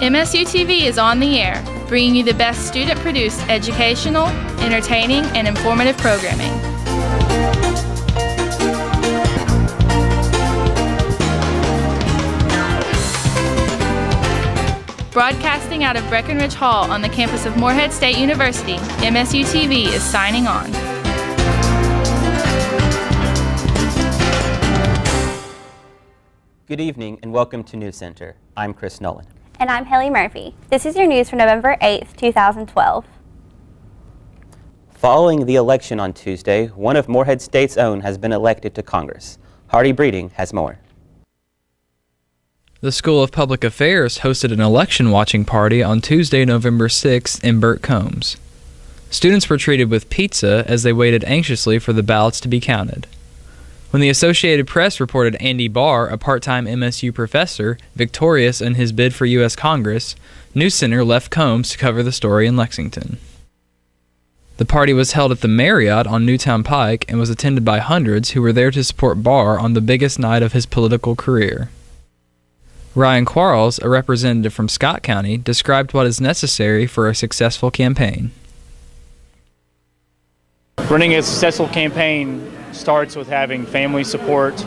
MSU-TV is on the air, bringing you the best student-produced educational, entertaining, and informative programming. Broadcasting out of Breckenridge Hall on the campus of Morehead State University, MSU-TV is signing on. Good evening and welcome to NewsCenter. I'm Chris Nolan. And I'm Haley Murphy. This is your news for November 8th, 2012. Following the election on Tuesday, one of Morehead State's own has been elected to Congress. Hardy Breeding has more. The School of Public Affairs hosted an election watching party on Tuesday, November 6th in Burt Combs. Students were treated with pizza as they waited anxiously for the ballots to be counted. When the Associated Press reported Andy Barr, a part-time MSU professor, victorious in his bid for U.S. Congress, NewsCenter left Combs to cover the story in Lexington. The party was held at the Marriott on Newtown Pike and was attended by hundreds who were there to support Barr on the biggest night of his political career. Ryan Quarles, a representative from Scott County, described what is necessary for a successful campaign. Running a successful campaign starts with having family support,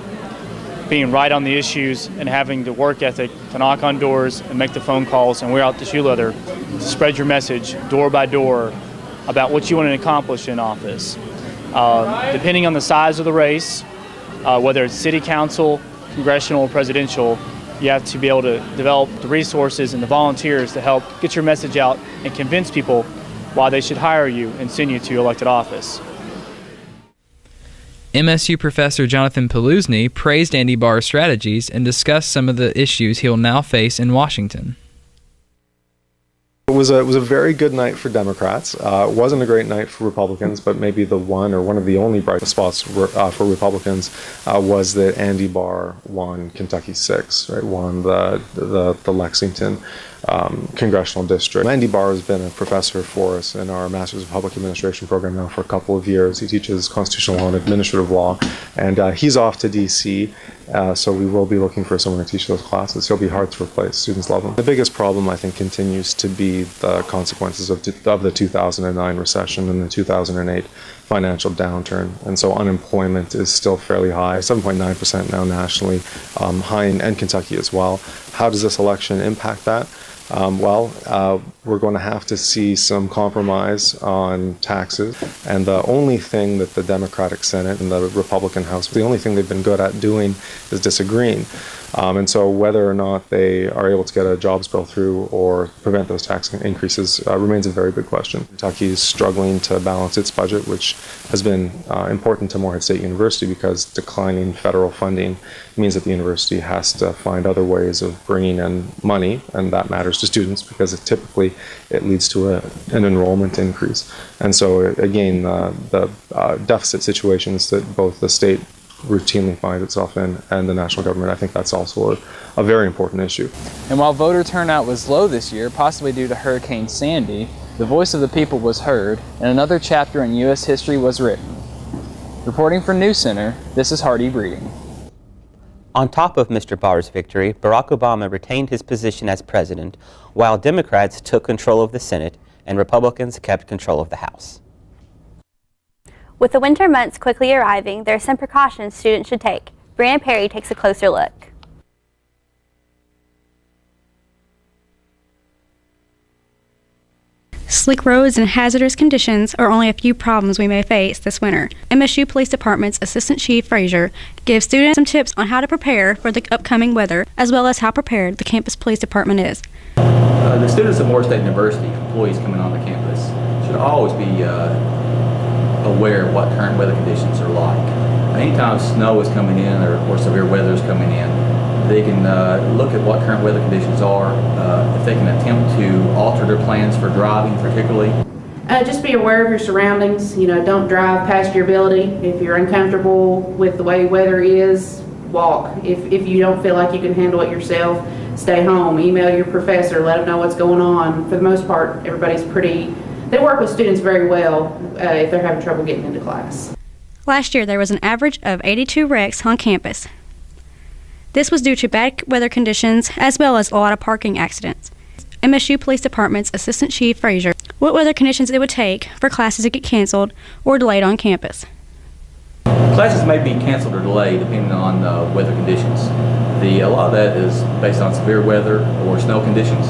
being right on the issues, and having the work ethic to knock on doors and make the phone calls and wear out the shoe leather to spread your message door by door about what you want to accomplish in office. Depending on the size of the race, whether it's city council, congressional, or presidential, you have to be able to develop the resources and the volunteers to help get your message out and convince people why they should hire you and send you to elected office. MSU professor Jonathan Peluzny praised Andy Barr's strategies and discussed some of the issues he'll now face in Washington. It was a very good night for Democrats. It wasn't a great night for Republicans, but maybe the one of the only bright spots for Republicans was that Andy Barr won Kentucky 6, right? Won the Lexington congressional district. Andy Barr has been a professor for us in our Masters of Public Administration program now for a couple of years. He teaches constitutional law and administrative law, and he's off to D.C., so we will be looking for someone to teach those classes. He'll be hard to replace. Students love him. The biggest problem, I think, continues to be the consequences of the 2009 recession and the 2008 financial downturn, and so unemployment is still fairly high, 7.9% now nationally, high in Kentucky as well. How does this election impact that? We're going to have to see some compromise on taxes, and the only thing that the Democratic Senate and the Republican House, the only thing they've been good at doing is disagreeing. And so whether or not they are able to get a jobs bill through or prevent those tax increases remains a very big question. Kentucky is struggling to balance its budget, which has been important to Morehead State University because declining federal funding means that the university has to find other ways of bringing in money, and that matters to students because typically it leads to an enrollment increase. And so again, the deficit situations that both the state routinely finds itself in and the national government, I think that's also a very important issue. And while voter turnout was low this year, possibly due to Hurricane Sandy, the voice of the people was heard and another chapter in U.S. history was written. Reporting for NewsCenter, this is Hardy Breeding. On top of Mr. Barr's victory, Barack Obama retained his position as president, while Democrats took control of the Senate and Republicans kept control of the House. With the winter months quickly arriving, there are some precautions students should take. Brianna Perry takes a closer look. Slick roads and hazardous conditions are only a few problems we may face this winter. MSU Police Department's Assistant Chief Frazier gives students some tips on how to prepare for the upcoming weather, as well as how prepared the campus police department is. The students of Morehead State University, employees coming on the campus, should always be aware of what current weather conditions are like. Anytime snow is coming in or severe weather is coming in, they can look at what current weather conditions are, if they can attempt to alter their plans for driving particularly. Just be aware of your surroundings. Don't drive past your ability. If you're uncomfortable with the way weather is, walk. If you don't feel like you can handle it yourself, stay home. Email your professor, let them know what's going on. For the most part, everybody's they work with students very well if they're having trouble getting into class. Last year, there was an average of 82 wrecks on campus. This was due to bad weather conditions as well as a lot of parking accidents. MSU Police Department's Assistant Chief Frazier what weather conditions it would take for classes to get canceled or delayed on campus. Classes may be canceled or delayed depending on weather conditions. A lot of that is based on severe weather or snow conditions.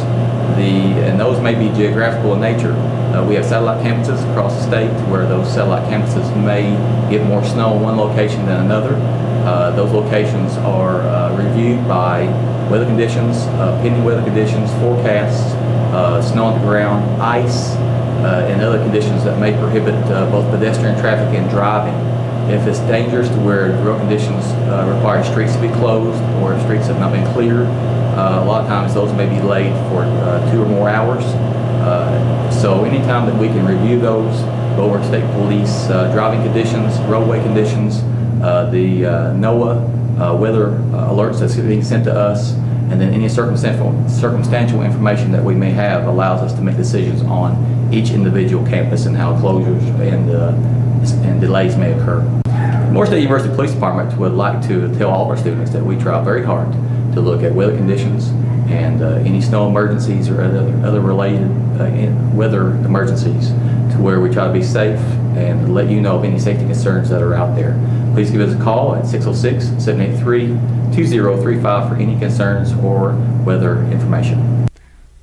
And those may be geographical in nature. We have satellite campuses across the state where those satellite campuses may get more snow in one location than another. Those locations are reviewed by weather conditions, pending weather conditions, forecasts, snow on the ground, ice, and other conditions that may prohibit both pedestrian traffic and driving. If it's dangerous to where the road conditions require streets to be closed or if streets have not been cleared, a lot of times those may be delayed for 2 or more hours. So anytime that we can review those, go over to state police driving conditions, roadway conditions, the NOAA weather alerts that's being sent to us, and then any circumstantial information that we may have allows us to make decisions on each individual campus and how closures and delays may occur. Morehead State University Police Department would like to tell all of our students that we try very hard to look at weather conditions and any snow emergencies or other related weather emergencies to where we try to be safe and let you know of any safety concerns that are out there. Please give us a call at 606-783-2035 for any concerns or weather information.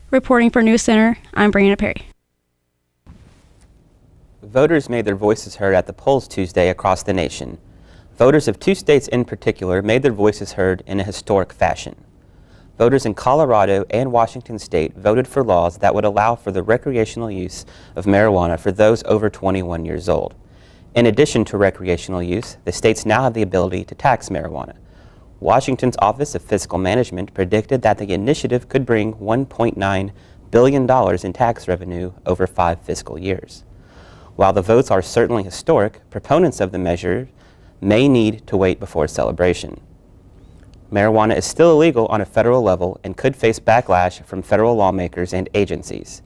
Reporting for NewsCenter, I'm Brianna Perry. Voters made their voices heard at the polls Tuesday across the nation. Voters of 2 states in particular made their voices heard in a historic fashion. Voters in Colorado and Washington State voted for laws that would allow for the recreational use of marijuana for those over 21 years old. In addition to recreational use, the states now have the ability to tax marijuana. Washington's Office of Fiscal Management predicted that the initiative could bring $1.9 billion in tax revenue over 5 fiscal years. While the votes are certainly historic, proponents of the measure may need to wait before celebration. Marijuana is still illegal on a federal level and could face backlash from federal lawmakers and agencies.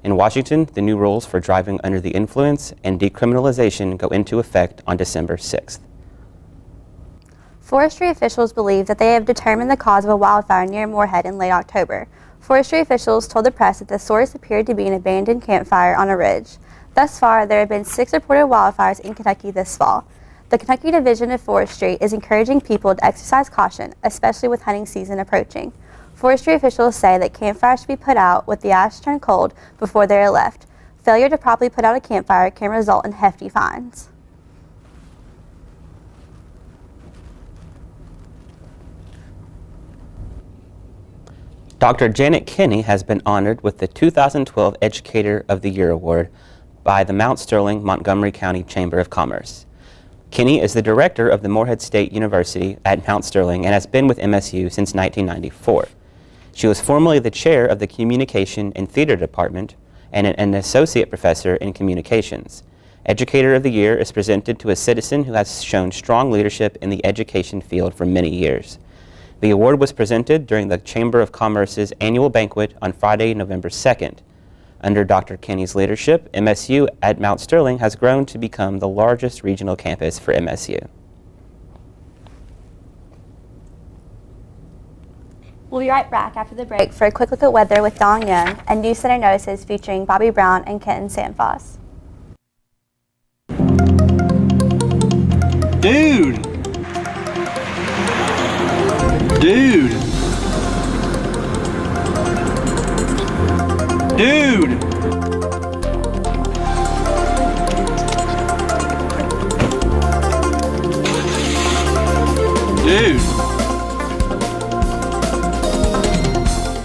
In Washington, the new rules for driving under the influence and decriminalization go into effect on December 6th. Forestry officials believe that they have determined the cause of a wildfire near Morehead in late October. Forestry officials told the press that the source appeared to be an abandoned campfire on a ridge. Thus far, there have been 6 reported wildfires in Kentucky this fall. The Kentucky Division of Forestry is encouraging people to exercise caution, especially with hunting season approaching. Forestry officials say that campfires should be put out with the ash turned cold before they are left. Failure to properly put out a campfire can result in hefty fines. Dr. Janet Kinney has been honored with the 2012 Educator of the Year Award by the Mount Sterling Montgomery County Chamber of Commerce. Kinney is the director of the Morehead State University at Mount Sterling and has been with MSU since 1994. She was formerly the chair of the Communication and Theater Department and an associate professor in communications. Educator of the Year is presented to a citizen who has shown strong leadership in the education field for many years. The award was presented during the Chamber of Commerce's annual banquet on Friday, November 2nd. Under Dr. Kinney's leadership, MSU at Mount Sterling has grown to become the largest regional campus for MSU. We'll be right back after the break for a quick look at weather with Dong Young and NewsCenter Notices featuring Bobby Brown and Kenton Sanfoss. Dude! Dude! Dude! Dude!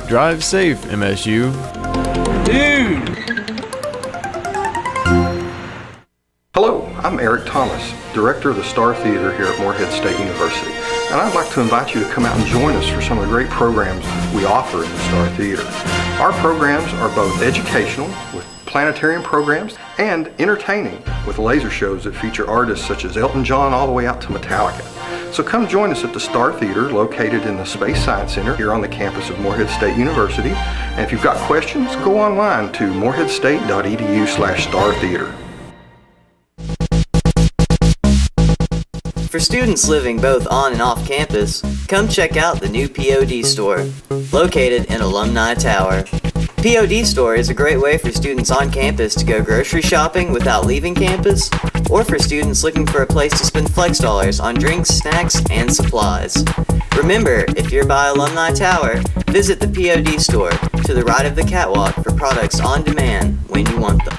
Drive safe, MSU. Dude! Hello, I'm Eric Thomas, Director of the Star Theater here at Morehead State University, and I'd like to invite you to come out and join us for some of the great programs we offer in the Star Theater. Our programs are both educational, with planetarium programs, and entertaining, with laser shows that feature artists such as Elton John all the way out to Metallica. So come join us at the Star Theater, located in the Space Science Center here on the campus of Morehead State University. And if you've got questions, go online to moreheadstate.edu/startheater. For students living both on and off campus, come check out the new POD store, located in Alumni Tower. POD store is a great way for students on campus to go grocery shopping without leaving campus, or for students looking for a place to spend flex dollars on drinks, snacks, and supplies. Remember, if you're by Alumni Tower, visit the POD store to the right of the catwalk for products on demand when you want them.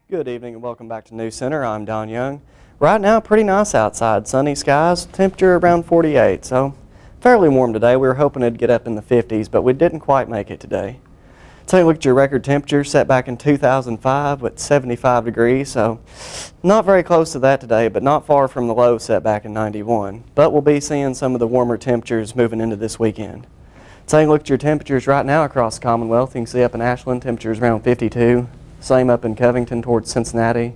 Good evening and welcome back to NewsCenter. I'm Don Young. Right now, pretty nice outside. Sunny skies, temperature around 48, so fairly warm today. We were hoping it'd get up in the 50s, but we didn't quite make it today. Take a look at your record temperature set back in 2005 with 75 degrees, so not very close to that today, but not far from the low set back in 91. But we'll be seeing some of the warmer temperatures moving into this weekend. Take a look at your temperatures right now across the Commonwealth. You can see up in Ashland, temperatures around 52. Same up in Covington towards Cincinnati.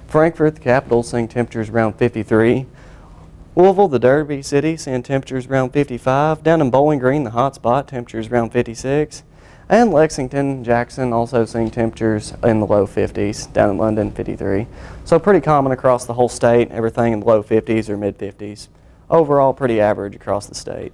Frankfort, the capital, seeing temperatures around 53. Louisville, the Derby city, seeing temperatures around 55. Down in Bowling Green, the hot spot, temperatures around 56. And Lexington, Jackson, also seeing temperatures in the low 50s. Down in London, 53. So pretty common across the whole state. Everything in the low 50s or mid 50s. Overall, pretty average across the state.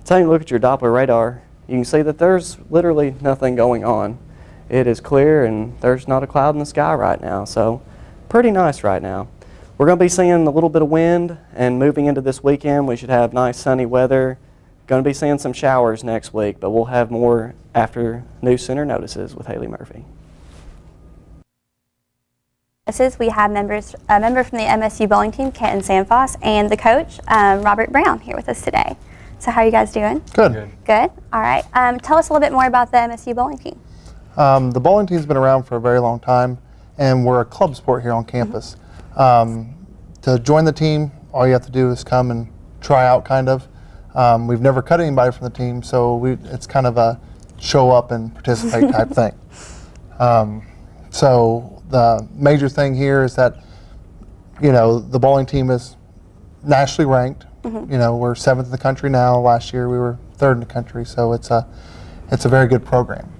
Taking a look at your Doppler radar, you can see that there's literally nothing going on. It is clear and there's not a cloud in the sky right now, so pretty nice right now. We're going to be seeing a little bit of wind, and moving into this weekend we should have nice sunny weather. Going to be seeing some showers next week, but we'll have more after NewsCenter notices with Haley Murphy. We have a member from the MSU bowling team, Kenton Sanfoss, and the coach, Robert Brown, here with us today. So how are you guys doing? Good. Good. All right. Tell us a little bit more about the MSU bowling team. The bowling team's been around for a very long time, and we're a club sport here on campus. To join the team, all you have to do is come and try out, kind of. We've never cut anybody from the team, so it's kind of a show up and participate type thing. So the major thing here is that, the bowling team is nationally ranked. We're 7th in the country now. Last year we were 3rd in the country, so it's a very good program.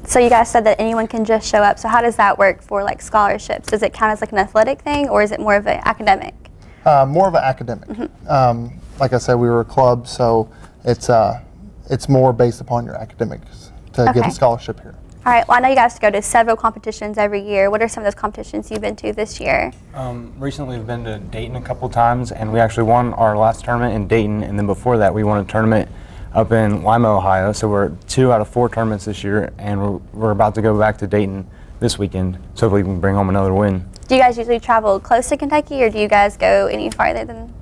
So you guys said that anyone can just show up. So how does that work for like scholarships? Does it count as like an athletic thing, or is it more of an academic? More of an academic. Like I said, we were a club, so it's more based upon your academics to get a scholarship here. All right. Well, I know you guys go to several competitions every year. What are some of those competitions you've been to this year? Recently, we've been to Dayton a couple times, and we actually won our last tournament in Dayton, and then before that, we won a tournament up in Lima, Ohio. So we're 2 out of 4 tournaments this year, and we're about to go back to Dayton this weekend, so hopefully we can bring home another win. Do you guys usually travel close to Kentucky, or do you guys go any farther than?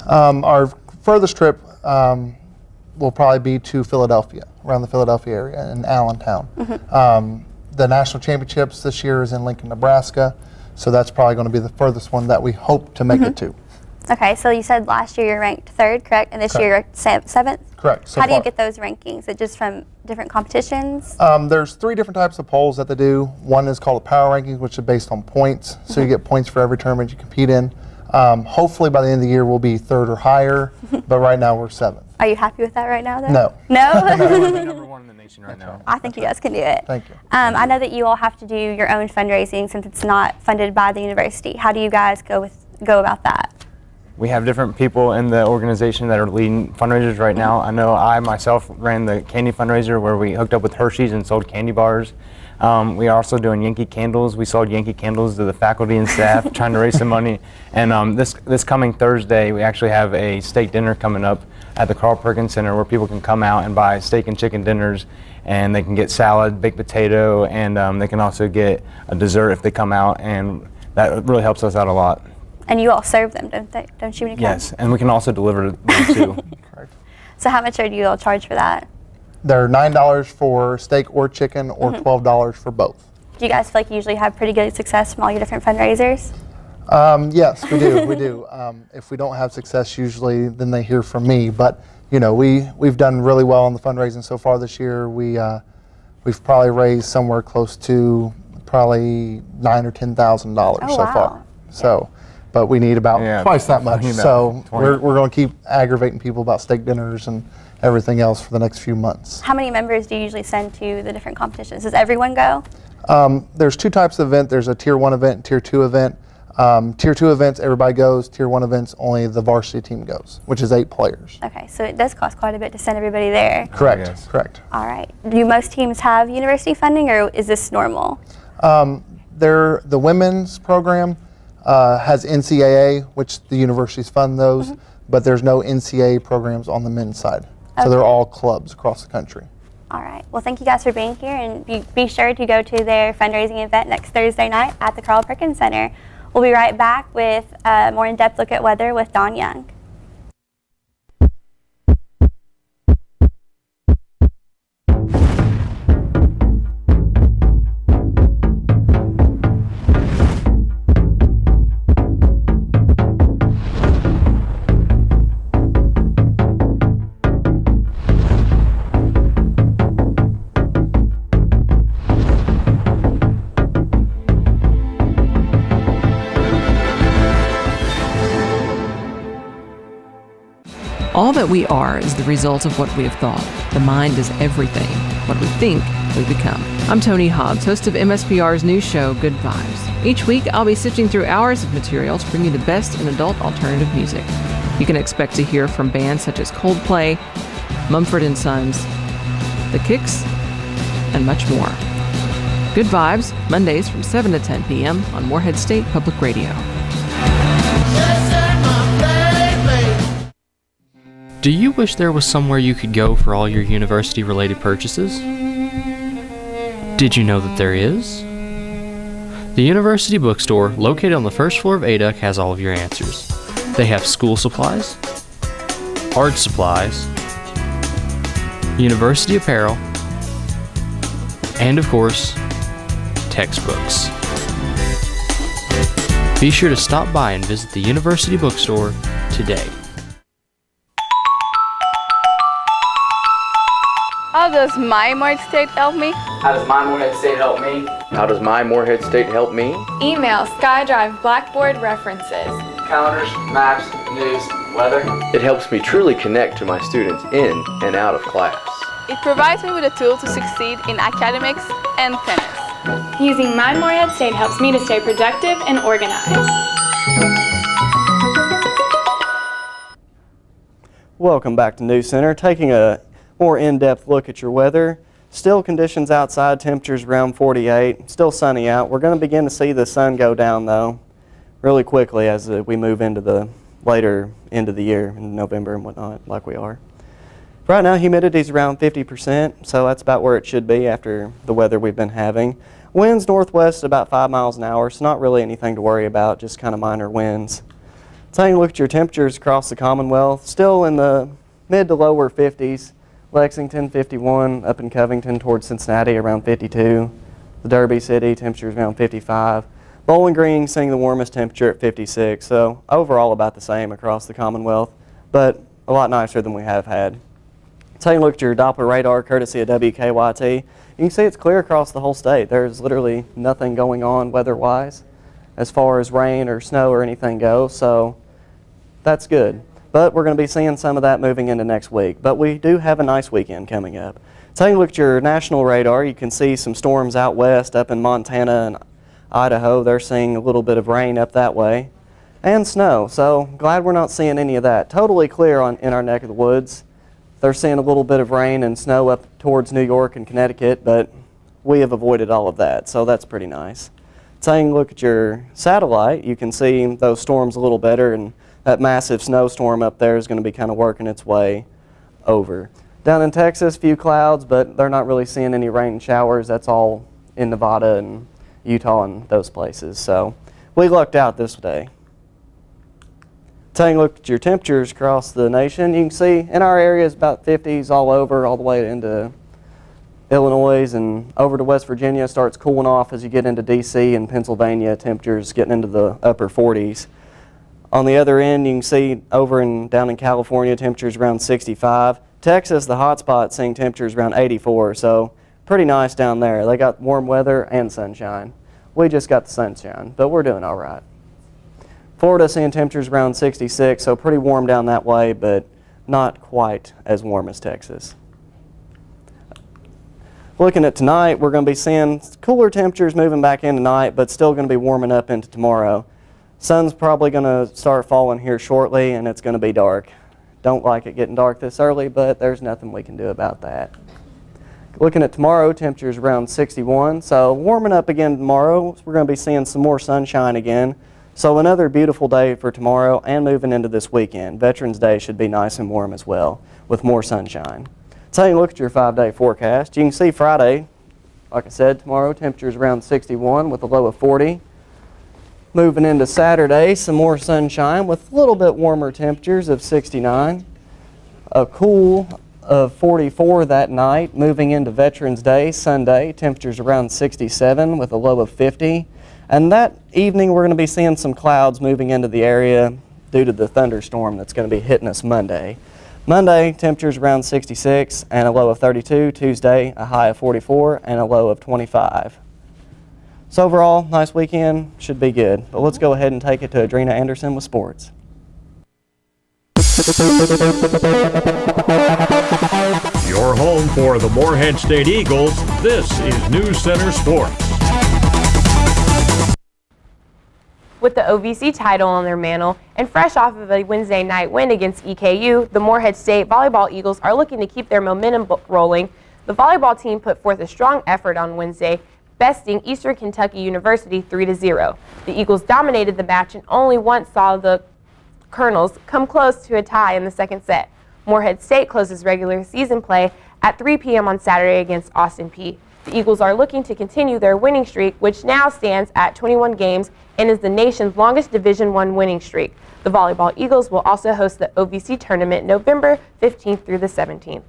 Our furthest trip will probably be to Philadelphia, around the Philadelphia area in Allentown. The national championships this year is in Lincoln, Nebraska, so that's probably going to be the furthest one that we hope to make it to. Okay, so you said last year you're ranked 3rd, correct? And this year you're 7th? Correct. How do you get those rankings? Is it just from different competitions? There's 3 different types of polls that they do. One is called a power rankings, which is based on points. So you get points for every tournament you compete in. Hopefully by the end of the year we'll be 3rd or higher, but right now we're 7th. Are you happy with that right now, though? No. No? We're number 1 in the nation right now. I think you guys can do it. Thank you. I know that you all have to do your own fundraising since it's not funded by the university. How do you guys go about that? We have different people in the organization that are leading fundraisers right now. I know I myself ran the candy fundraiser where we hooked up with Hershey's and sold candy bars. We are also doing Yankee candles. We sold Yankee candles to the faculty and staff trying to raise some money. And this coming Thursday, we actually have a steak dinner coming up at the Carl Perkins Center where people can come out and buy steak and chicken dinners, and they can get salad, baked potato, and they can also get a dessert if they come out, and that really helps us out a lot. And you all serve them, don't you, when you come? Yes, and we can also deliver them too. Correct. So how much do you all charge for that? They're $9 for steak or chicken, or $12 for both. Do you guys feel like you usually have pretty good success from all your different fundraisers? Yes, we do. We do. If we don't have success, usually then they hear from me. But you know, we've done really well on the fundraising so far this year. We've probably raised somewhere close to probably $9,000 or $10,000 so far. So, but we need about twice that much. So we're going to keep aggravating people about steak dinners and everything else for the next few months. How many members do you usually send to the different competitions? Does everyone go? There's two types of event. There's a Tier 1 event and Tier 2 event. Tier 2 events, everybody goes. Tier 1 events, only the varsity team goes, which is 8 players. Okay, so it does cost quite a bit to send everybody there. Correct, correct. All right. Do most teams have university funding, or is this normal? The women's program has NCAA, which the universities fund those, but there's no NCAA programs on the men's side. So they're all clubs across the country. All right. Well, thank you guys for being here, and be sure to go to their fundraising event next Thursday night at the Carl Perkins Center. We'll be right back with a more in-depth look at weather with Don Young. All that we are is the result of what we have thought. The mind is everything. What we think, we become. I'm Tony Hobbs, host of MSPR's new show, Good Vibes. Each week, I'll be sifting through hours of material to bring you the best in adult alternative music. You can expect to hear from bands such as Coldplay, Mumford & Sons, The Kicks, and much more. Good Vibes, Mondays from 7 to 10 p.m. on Morehead State Public Radio. Do you wish there was somewhere you could go for all your university-related purchases? Did you know that there is? The University Bookstore, located on the first floor of ADUC, has all of your answers. They have school supplies, art supplies, university apparel, and of course, textbooks. Be sure to stop by and visit the University Bookstore today. How does my Morehead State help me? How does my Morehead State help me? How does my Morehead State help me? Email SkyDrive Blackboard references. Calendars, maps, news, weather. It helps me truly connect to my students in and out of class. It provides me with a tool to succeed in academics and tennis. Using my Morehead State helps me to stay productive and organized. Welcome back to NewsCenter. Taking a more in-depth look at your weather. Still conditions outside, temperatures around 48. Still sunny out. We're going to begin to see the sun go down though really quickly as we move into the later end of the year in November and whatnot, like we are. Right now humidity is around 50%, so that's about where it should be after the weather we've been having. Winds northwest about 5 miles an hour, so not really anything to worry about, just kind of minor winds. Taking a look at your temperatures across the Commonwealth, still in the mid to lower 50s. Lexington 51, up in Covington towards Cincinnati around 52. The Derby City temperatures around 55. Bowling Green seeing the warmest temperature at 56. So overall about the same across the Commonwealth, but a lot nicer than we have had. Taking a look at your Doppler radar courtesy of WKYT, you can see it's clear across the whole state. There's literally nothing going on weather-wise as far as rain or snow or anything goes, so that's good. But we're going to be seeing some of that moving into next week. But we do have a nice weekend coming up. Taking a look at your national radar, you can see some storms out west up in Montana and Idaho. They're seeing a little bit of rain up that way and snow. So glad we're not seeing any of that. Totally clear in our neck of the woods. They're seeing a little bit of rain and snow up towards New York and Connecticut, but we have avoided all of that. So that's pretty nice. Taking a look at your satellite, you can see those storms a little better, and that massive snowstorm up there is going to be kind of working its way over. Down in Texas, few clouds, but they're not really seeing any rain and showers. That's all in Nevada and Utah and those places. So we lucked out this day. Taking a look at your temperatures across the nation, you can see in our area it's about 50s all over, all the way into Illinois and over to West Virginia. Starts cooling off as you get into DC and Pennsylvania. Temperatures getting into the upper 40s. On the other end, you can see down in California, temperatures around 65. Texas, the hot spot, seeing temperatures around 84, so pretty nice down there. They got warm weather and sunshine. We just got the sunshine, but we're doing all right. Florida seeing temperatures around 66, so pretty warm down that way, but not quite as warm as Texas. Looking at tonight, we're going to be seeing cooler temperatures moving back in tonight, but still going to be warming up into tomorrow. Sun's probably going to start falling here shortly, and it's going to be dark. Don't like it getting dark this early, but there's nothing we can do about that. Looking at tomorrow, temperatures around 61, so warming up again tomorrow. We're going to be seeing some more sunshine again. So another beautiful day for tomorrow and moving into this weekend. Veterans Day should be nice and warm as well with more sunshine. Taking a look at your 5-day forecast, you can see Friday, like I said, tomorrow temperatures around 61 with a low of 40. Moving into Saturday, some more sunshine with a little bit warmer temperatures of 69. A cool of 44 that night. Moving into Veterans Day, Sunday, temperatures around 67 with a low of 50. And that evening we're going to be seeing some clouds moving into the area due to the thunderstorm that's going to be hitting us Monday. Monday, temperatures around 66 and a low of 32. Tuesday, a high of 44 and a low of 25. So overall, nice weekend, should be good. But let's go ahead and take it to Adrena Anderson with sports. Your home for the Morehead State Eagles, this is NewsCenter Sports. With the OVC title on their mantle and fresh off of a Wednesday night win against EKU, the Morehead State Volleyball Eagles are looking to keep their momentum rolling. The volleyball team put forth a strong effort on Wednesday, besting Eastern Kentucky University 3-0. The Eagles dominated the match and only once saw the Colonels come close to a tie in the second set. Morehead State closes regular season play at 3 p.m. on Saturday against Austin Peay. The Eagles are looking to continue their winning streak, which now stands at 21 games and is the nation's longest Division I winning streak. The Volleyball Eagles will also host the OVC tournament November 15th through the 17th.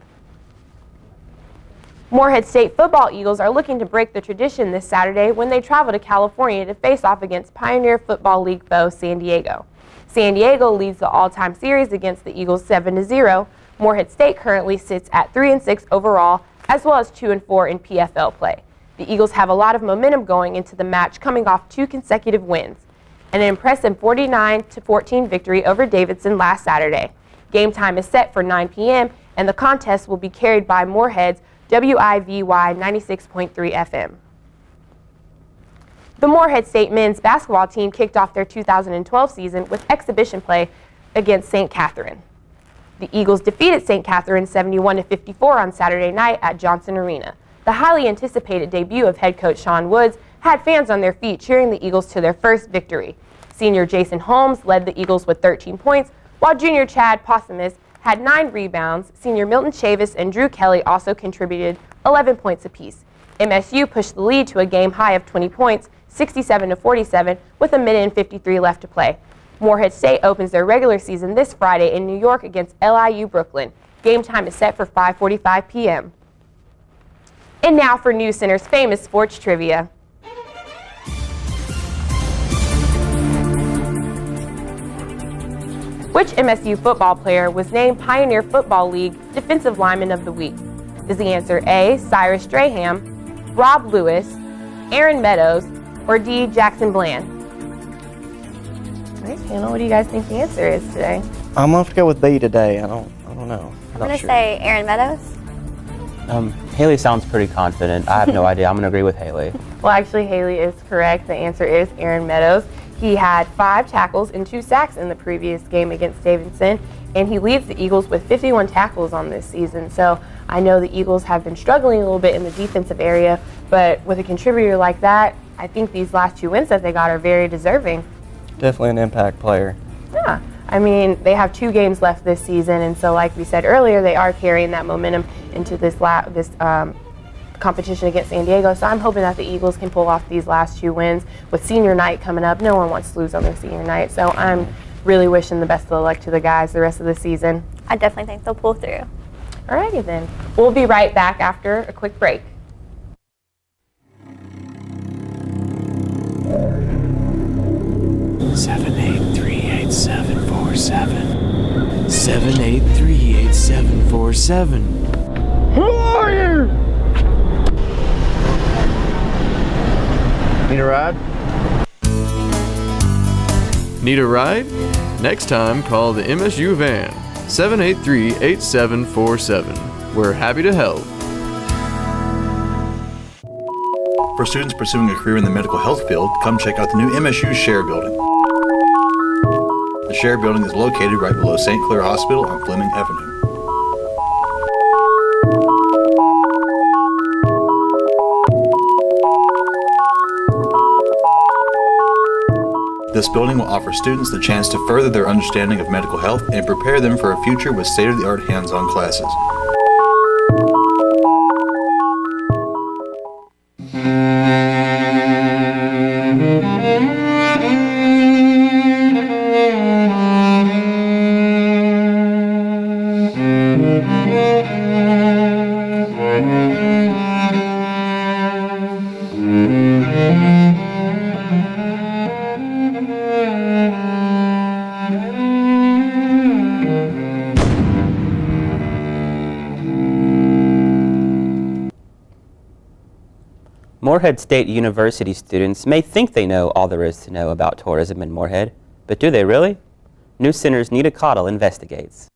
Morehead State Football Eagles are looking to break the tradition this Saturday when they travel to California to face off against Pioneer Football League foe San Diego. San Diego leads the all-time series against the Eagles 7-0. Morehead State currently sits at 3-6 overall, as well as 2-4 in PFL play. The Eagles have a lot of momentum going into the match, coming off 2 consecutive wins. An impressive 49-14 victory over Davidson last Saturday. Game time is set for 9 p.m. and the contest will be carried by Morehead's WIVY 96.3 FM. The Morehead State men's basketball team kicked off their 2012 season with exhibition play against St. Catherine. The Eagles defeated St. Catherine 71-54 on Saturday night at Johnson Arena. The highly anticipated debut of head coach Sean Woods had fans on their feet cheering the Eagles to their first victory. Senior Jason Holmes led the Eagles with 13 points, while junior Chad Possumus had 9 rebounds. Senior Milton Chavis and Drew Kelly also contributed 11 points apiece. MSU pushed the lead to a game high of 20 points, 67-47, with a minute and 53 left to play. Morehead State opens their regular season this Friday in New York against LIU Brooklyn. Game time is set for 5:45 p.m. And now for NewsCenter's famous sports trivia. Which MSU football player was named Pioneer Football League Defensive Lineman of the Week? Is the answer A, Cyrus Straham, Rob Lewis, Aaron Meadows, or D, Jackson Bland? All right, panel, what do you guys think the answer is today? I'm going to have to go with B today. I don't know. I'm going to say Aaron Meadows. Haley sounds pretty confident. I have no idea. I'm going to agree with Haley. Well, actually, Haley is correct. The answer is Aaron Meadows. He had 5 tackles and 2 sacks in the previous game against Davidson, and he leads the Eagles with 51 tackles on this season. So I know the Eagles have been struggling a little bit in the defensive area, but with a contributor like that, I think these last 2 wins that they got are very deserving. Definitely an impact player. Yeah. I mean, they have 2 games left this season, and so like we said earlier, they are carrying that momentum into this competition against San Diego. So I'm hoping that the Eagles can pull off these last 2 wins. With senior night coming up, no one wants to lose on their senior night. So I'm really wishing the best of luck to the guys the rest of the season. I definitely think they'll pull through. Alrighty then. We'll be right back after a quick break. Seven, 8, 3, 8. 783-8747. 783-8747. Who are you? Need a ride? Need a ride? Next time, call the MSU van, 783-8747. We're happy to help. For students pursuing a career in the medical health field, come check out the new MSU Share Building. The Share Building is located right below St. Clair Hospital on Fleming Avenue. This building will offer students the chance to further their understanding of medical health and prepare them for a future with state-of-the-art hands-on classes. Morehead State University students may think they know all there is to know about tourism in Morehead, but do they really? NewsCenter's Nita Cottle investigates.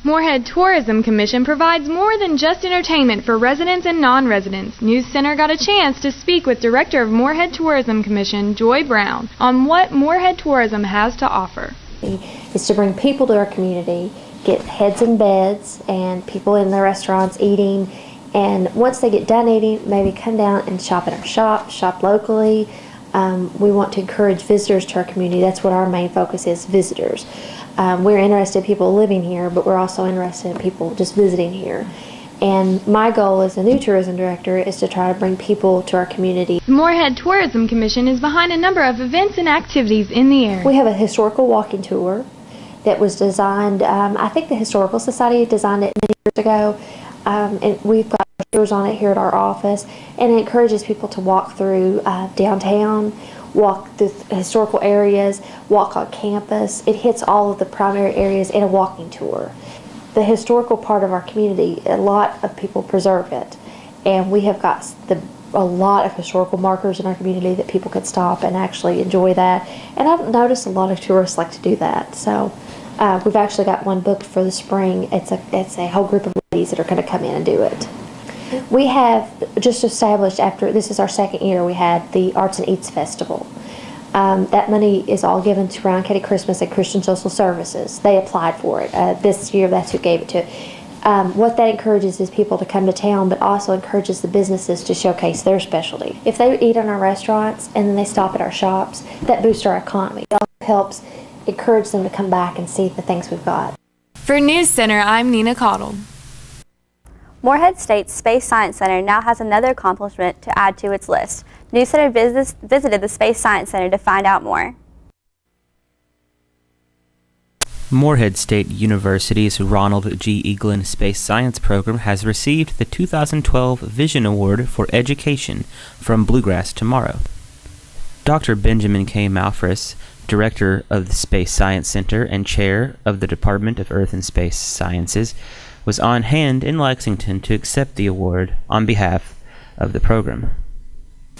Morehead Tourism Commission provides more than just entertainment for residents and non-residents. NewsCenter got a chance to speak with Director of Morehead Tourism Commission, Joy Brown, on what Morehead Tourism has to offer. Is to bring people to our community, get heads in beds and people in the restaurants eating, and once they get done eating, maybe come down and shop at our shop locally. We want to encourage visitors to our community. That's what our main focus is, visitors. We're interested in people living here, but we're also interested in people just visiting here. And my goal as a new tourism director is to try to bring people to our community. The Morehead Tourism Commission is behind a number of events and activities in the area. We have a historical walking tour that was designed, I think the Historical Society designed it many years ago, and we've got tours on it here at our office, and it encourages people to walk through downtown, walk through historical areas, walk on campus. It hits all of the primary areas in a walking tour. The historical part of our community, a lot of people preserve it, and we have got a lot of historical markers in our community that people could stop and actually enjoy that. And I've noticed a lot of tourists like to do that. So we've actually got one booked for the spring. It's a whole group of ladies that are going to come in and do it. We have just established, after this is our second year, we had the Arts and Eats Festival. That money is all given to Brown County Christmas and Christian Social Services. They applied for it. This year, that's who gave it to. What that encourages is people to come to town, but also encourages the businesses to showcase their specialty. If they eat in our restaurants and then they stop at our shops, that boosts our economy. It also helps encourage them to come back and see the things we've got. For NewsCenter, I'm Nina Cottle. Morehead State's Space Science Center now has another accomplishment to add to its list. NewsCenter visited the Space Science Center to find out more. Morehead State University's Ronald G. Eaglin Space Science Program has received the 2012 Vision Award for Education from Bluegrass Tomorrow. Dr. Benjamin K. Malfris, Director of the Space Science Center and Chair of the Department of Earth and Space Sciences, was on hand in Lexington to accept the award on behalf of the program.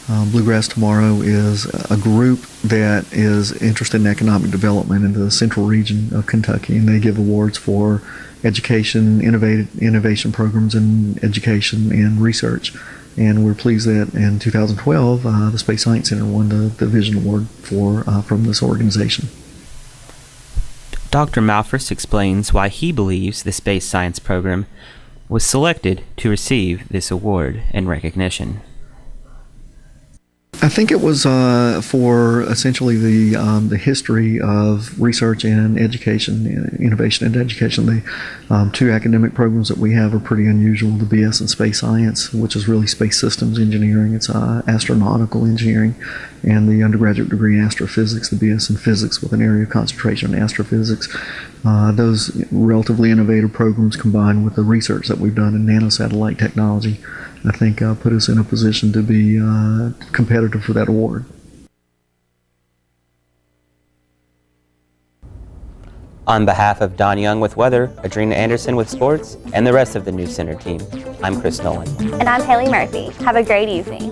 Bluegrass Tomorrow is a group that is interested in economic development in the central region of Kentucky, and they give awards for education, innovation programs in education and research. And we're pleased that in 2012, the Space Science Center won the Vision Award from this organization. Dr. Malfris explains why he believes the Space Science Program was selected to receive this award in recognition. I think it was for essentially the history of research and education, innovation and education. The two academic programs that we have are pretty unusual. The BS in Space Science, which is really space systems engineering. It's astronautical engineering. And the undergraduate degree in astrophysics, the BS in physics with an area of concentration in astrophysics. Those relatively innovative programs combined with the research that we've done in nanosatellite technology, I think put us in a position to be competitive for that award. On behalf of Don Young with weather, Adrena Anderson with sports, and the rest of the News Center team, I'm Chris Nolan. And I'm Haley Murphy. Have a great evening.